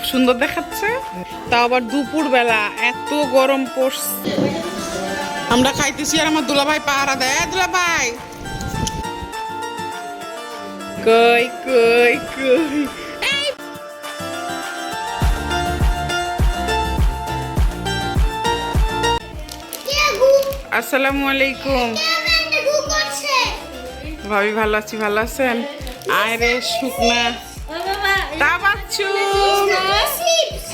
খুব সুন্দর দেখাচ্ছে। তাও আবার দুপুর বেলা এত গরম পড়ছে। আমরা খাইতেছি আর আমার দুলাভাই পাহারা দেয়। দুলাভাই কই কই কই। আসসালামু আলাইকুম। ভাবি ভালো আছি, ভালো আছেন? আয় রে শুকনা তা বাচ্চু,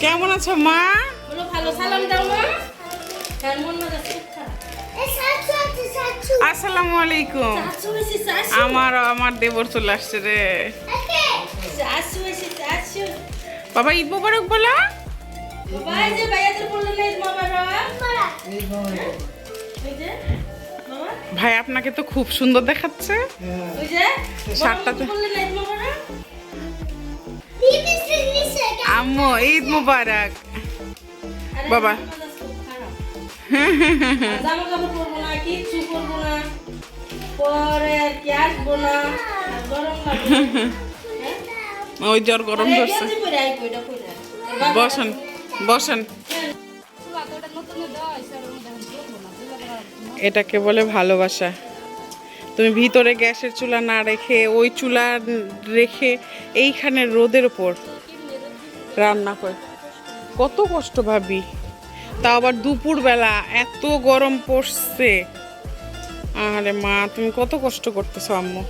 কেমন আছো মা? আসসালামু আলাইকুম। আমার দেবর চলে আসছে রে বাবা। ঈদ মোবারক বলো। ভাই আপনাকে তো খুব সুন্দর দেখাচ্ছে শার্টটাতে। আম্মু ঈদ মোবারক বাবা। ওই জ্বর গরম ধরছে। বসেন বসেন। এটাকে বলে ভালোবাসা। তুমি ভিতরে গ্যাসের চুলা না রেখে ওই চুলা রেখে এইখানে রোদের উপর রান্না করে কত কষ্ট ভাবি। তাও আবার দুপুর বেলা এত গরম পড়ছে। আরে মা তুমি কত কষ্ট করতেছো আম্মু।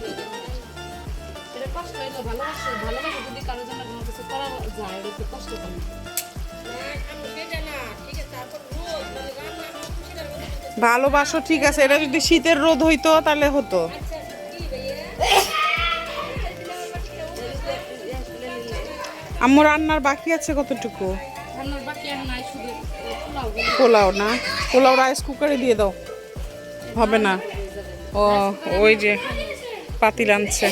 ভালোবাসো ঠিক আছে, এটা যদি শীতের রোদ হইতো তাহলে হতো। আম্মু রান্নার বাকি আছে কতটুকু? পোলাও না, পোলাও রাইস কুকারে দিয়ে দাও, হবে না। ও ওই যে পাতিল আনছে।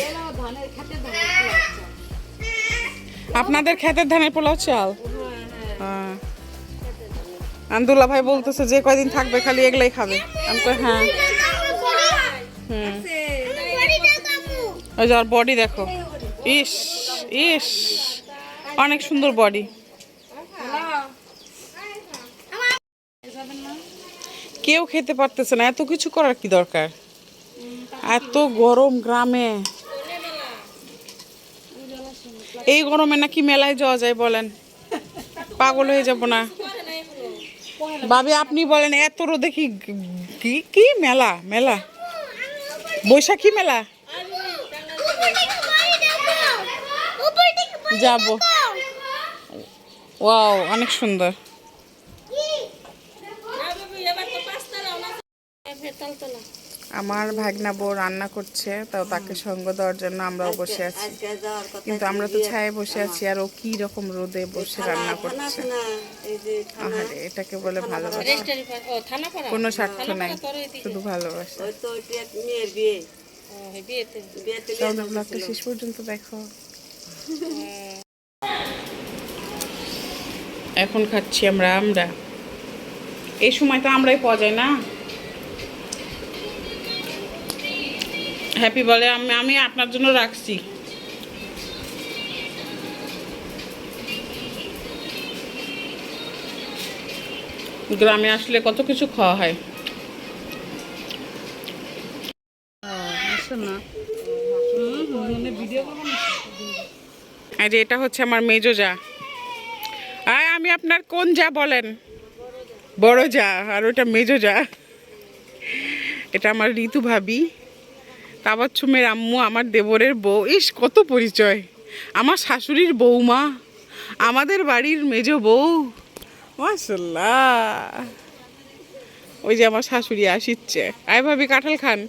আপনাদের ক্ষেতের ধানের পোলাও চাল? হ্যাঁ। আন্দুল্লা ভাই বলতেছে যে কয়দিন থাকবে খালি এগুলাই খাবে। আমি তো হ্যাঁ। ওই যে আর বডি দেখো, ইস ইস অনেক সুন্দর বডি। কেউ খেতে পারতেছে না, এত কিছু করার কি দরকার? এত গরম গ্রামে, এই গরমে নাকি মেলায় যাওয়া যায় বলেন? পাগল হয়ে যাব না ভাবি? আপনি বলেন এত রোদে কি কি মেলা? মেলা বৈশাখী মেলা যাব। ওয়াও অনেক সুন্দর। আমার ভাগনা বউ রান্না করছে, তাও তাকে সঙ্গ দেওয়ার জন্য আমরাও বসে আছি। কিন্তু আমরা তো ছায়ে বসে আছি আর ও কি রকম রোদে বসে রান্না করছে। আরে এটাকে বলে ভালোবাসা। কোনো স্বার্থ নাই, শুধু ভালোবাসা। ব্লগটা শেষ পর্যন্ত দেখো। এখন খাচ্ছি আমরা। এই সময় তো আমরাই পাওয়া যায় না। হ্যাপি বলে আমি আপনার জন্য রাখছি। গ্রামে আসলে কত কিছু খাওয়া হয়। এই যে এটা হচ্ছে আমার মেজো যা। আমি আপনার কোন যা বলেন? বড় যা। আর ওটা মেজো যা। এটা আমার ঋতু ভাবি, তাবাচ্ছুমের আম্মু, আমার দেবরের বউ। ইস কত পরিচয়। আমার শাশুড়ির বৌমা, আমাদের বাড়ির মেজো বউ। মাশাআল্লাহ। ওই যে আমার শাশুড়ি আসিচ্ছে। আয় ভাবি কাঁঠাল খান।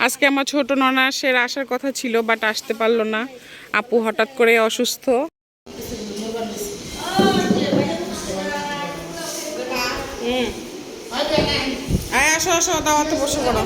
আজকে আমার ছোট ননাসের আসার কথা ছিল, বাট আসতে পারলো না। আপু হঠাৎ করে অসুস্থ। আসো আসো, দাওয়াতে বসে পড়ো।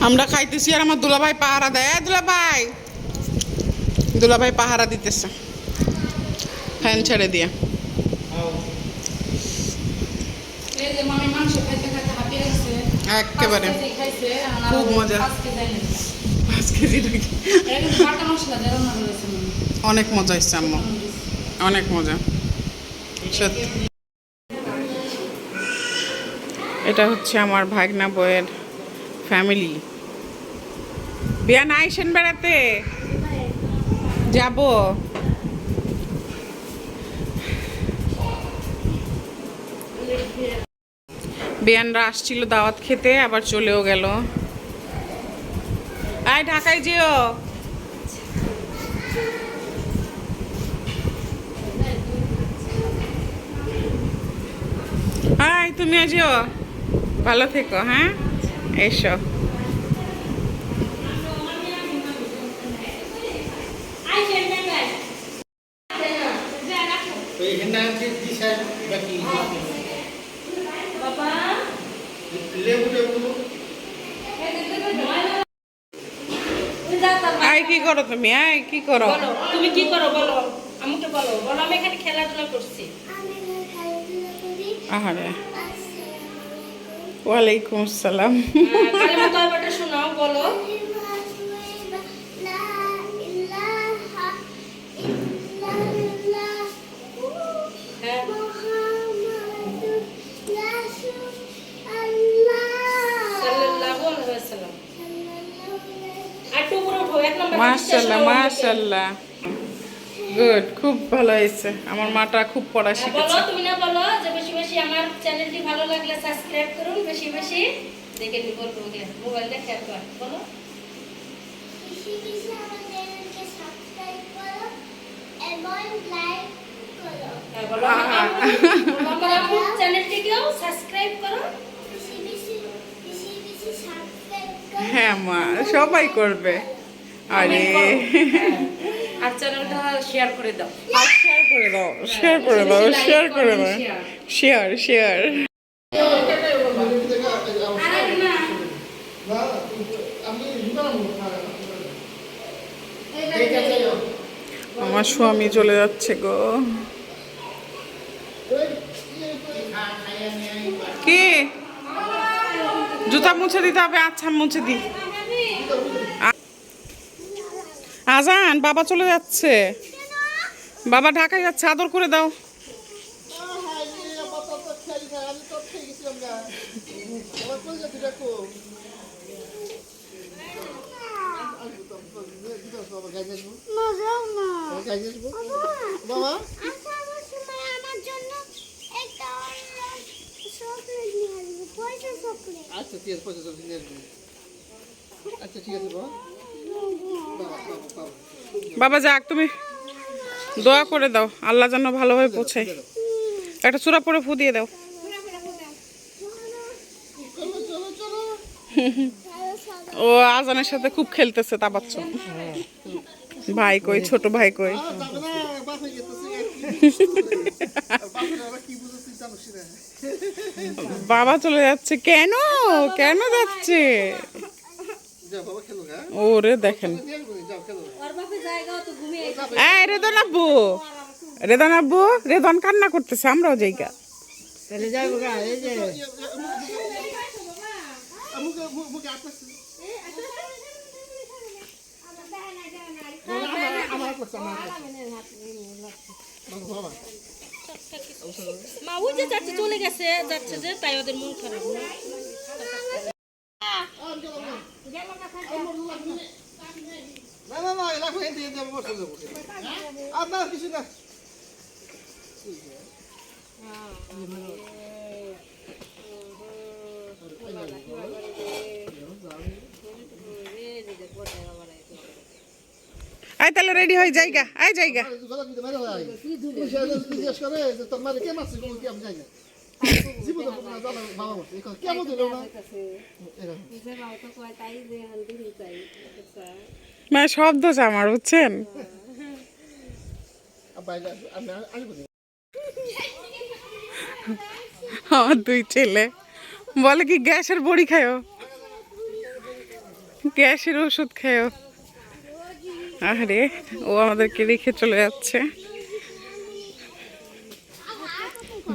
আমরা খাইতেছি আর আমার দুলাভাই পাহারা দেয়। দুলাভাই, দুলাভাই পাহারা দিতেছে ফ্যান ছেড়ে দিয়ে। একেবারে খুব মজা। 5 কেজি অনেক মজা হচ্ছে আম্মু, অনেক মজা সত্যি। এটা হচ্ছে আমার ভাগনা বউয়ের ফ্যামিলি। বিয়ান আইসেন বেড়াতে যাব। বিয়ানরা আসছিল দাওয়াত খেতে, আবার চলেও গেল। আয় ঢাকায় যেও। হাই, তুমিও যেও, ভালো থেকো। হ্যাঁ, এসো। আয় কি করো তুমি? আয় কি করো তুমি? কি করো বলো, আমাকে বলো। বলো আমি এখানে খেলাধুলা করছি। আহারে, ওয়ালাইকুম আসসালাম। কালেমা তওবাটা শোনাও, বলো। মাশাআল্লাহ মাশাআল্লাহ, গুড, খুব ভালো হয়েছে। আমার মাটা খুব পড়া শিখেছে। বলো তুমি না, বলো যে বেশি বেশি আমার চ্যানেলটি ভালো লাগলে সাবস্ক্রাইব করুন, বেশি বেশি দেখে নি বলবো। মোবাইল দেখে একবার বলো, বেশি বেশি আমার চ্যানেলকে সাবস্ক্রাইব করো এবং লাইক করো। হ্যাঁ বলো, আমার চ্যানেলটিকেও সাবস্ক্রাইব করো, বেশি বেশি সাবস্ক্রাইব করো। হ্যাঁ মা, সবাই করবে। আরে আর চ্যানেলটা শেয়ার করে দাও। শেয়ার করে দাও, শেয়ার করে দাও, শেয়ার করে দাও, শেয়ার শেয়ার। আমার স্বামী চলে যাচ্ছে গো। কি জুতা মুছে দিতে হবে? আচ্ছা মুছে দি। আজান, বাবা চলে যাচ্ছে, বাবা ঢাকায় যাচ্ছে, আদর করে দাও। বাবা আমার জন্য একটা চকলেট নিয়ে আসবো, পয়সা চকলেট। আচ্ছা ঠিক আছে, পয়সা চকলেট নিয়ে আসবো। আচ্ছা ঠিক আছে বাবা। বাবা যাক, তুমি দোয়া করে দাও আল্লাহ যেন ভালোভাবে পৌঁছায়। একটা চূড়া পরে ফু দিয়ে দাও। ও আজানের সাথে খুব খেলতেছে তা বাচ্চা। ভাই কই, ছোট ভাই কই? বাবা চলে যাচ্ছে। কেন কেন যাচ্ছে? ওরে দেখেন, এই রেদন আব্বু, রেদন আব্বু, রেদন কান্না করতেছে, আমরাও জায়গা। মা ওই যে যাচ্ছে, চলে গেছে, যাচ্ছে যে, তাই ওদের মন খারাপ। না না না, এলাকা দিয়ে যাবো, বসে যাবো। আর না কিছু না। আয় তাহলে রেডি হয়ে জায়গা, আয় জায়গা। জিজ্ঞেস করে যে তোর মারে কে মারছে, কি আমি জানি না। জীবনে বাবা বলছে কেমন দিল না। মানে সব দোষ আমার, বুঝছেন? আমার দুই ছেলে বলে কি গ্যাসের বড়ি খায়ও। গ্যাসের ওষুধ খায়ও। আরে ও আমাদেরকে রেখে চলে যাচ্ছে,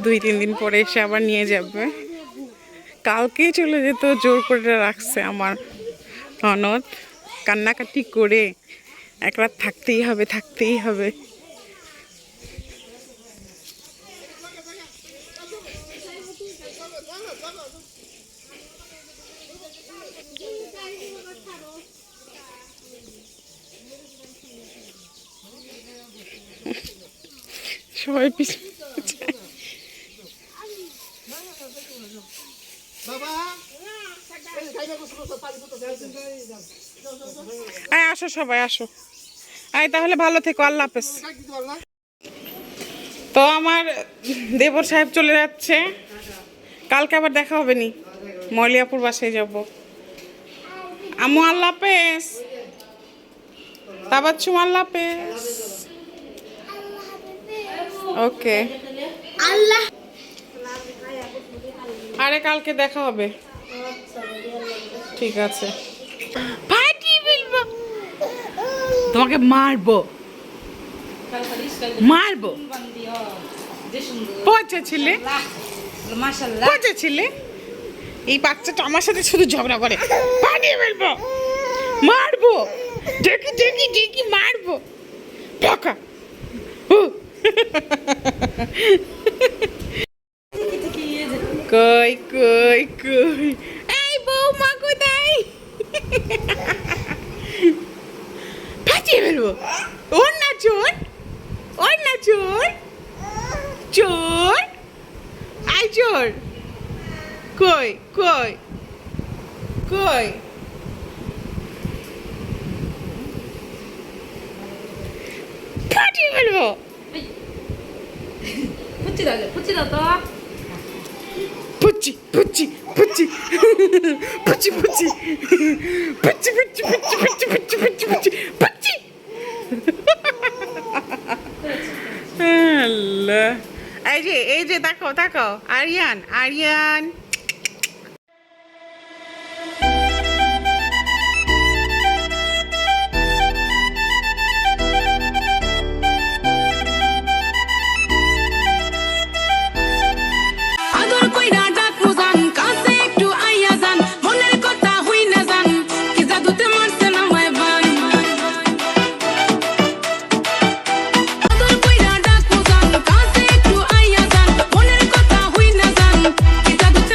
2-3 দিন পরে এসে আবার নিয়ে যাবে। কালকেই চলে যেত, জোর করে রাখছে আমার ননদ, কান্নাকাটি করে এক রাত থাকতেই হবে থাকতেই হবে। সবাই পিছনে বাবা এই খাইবা গোসল করতে পানি করতে আসো, সবাই আসো। তাহলে ভালো থেকো, আল্লাহ হাফেজ। খাই দিতে পারো না। তো আমার দেবর সাহেব চলে যাচ্ছে, কালকে আবার দেখা হবে নি, মলিয়াপুর বাসায় যাব। আম্মু আল্লাহ হাফেজ, তাবাচ্চুম আল্লাহ হাফেজ। ওকে, আল্লাহ আরে কালকে দেখা হবে, ঠিক আছে। তোমাকে মারবো মারবো, পচা ছেলে, পচা ছেলে। এই বাচ্চাটা আমার সাথে শুধু ঝগড়া করে, পাঠিয়ে ফেলবো, মারবো, দেখি দেখি দেখি মারবো, টাকা। কই কই কই, এই বৌমা কোথায়? পাঠিয়ে ফেলবো, ওর না চোর, ওর না চোর, চোর, আই চোর, কই কই কই, পাঠিয়ে ফেলবো। পুচি দাও তো। পুচি পুচি পুচি পুচি পুচি পুচি পুচি পুচি পুচি পুচি পুচি পুচি। আল্লাহ, এই যে দেখো দেখো, আরিয়ান আরিয়ান। আদর কইরা ডাকু জান, কাছে একটু আইয়া যান, মনের কথা হই না জান, কি জাদুতে মারছেন আমায় বান। আদর কইরা ডাকু জান, কাছে একটু আইয়া যান, মনের কথা হই না জান, কি জাদুতে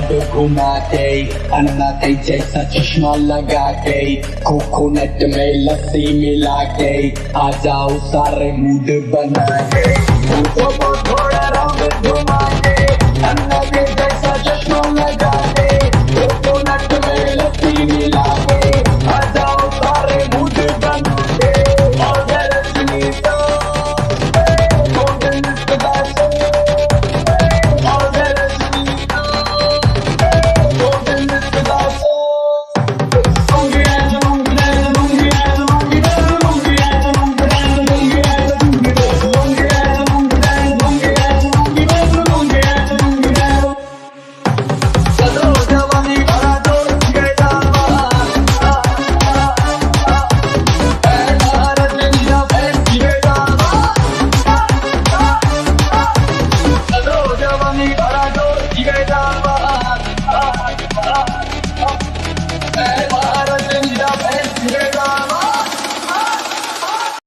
क्लब घुमा के अन्ना के जैसा चश्मा लगा के कोकोनट में लस्सी मिला के आ जाओ सारे मूड बना के घोड़ा राउंड घुमा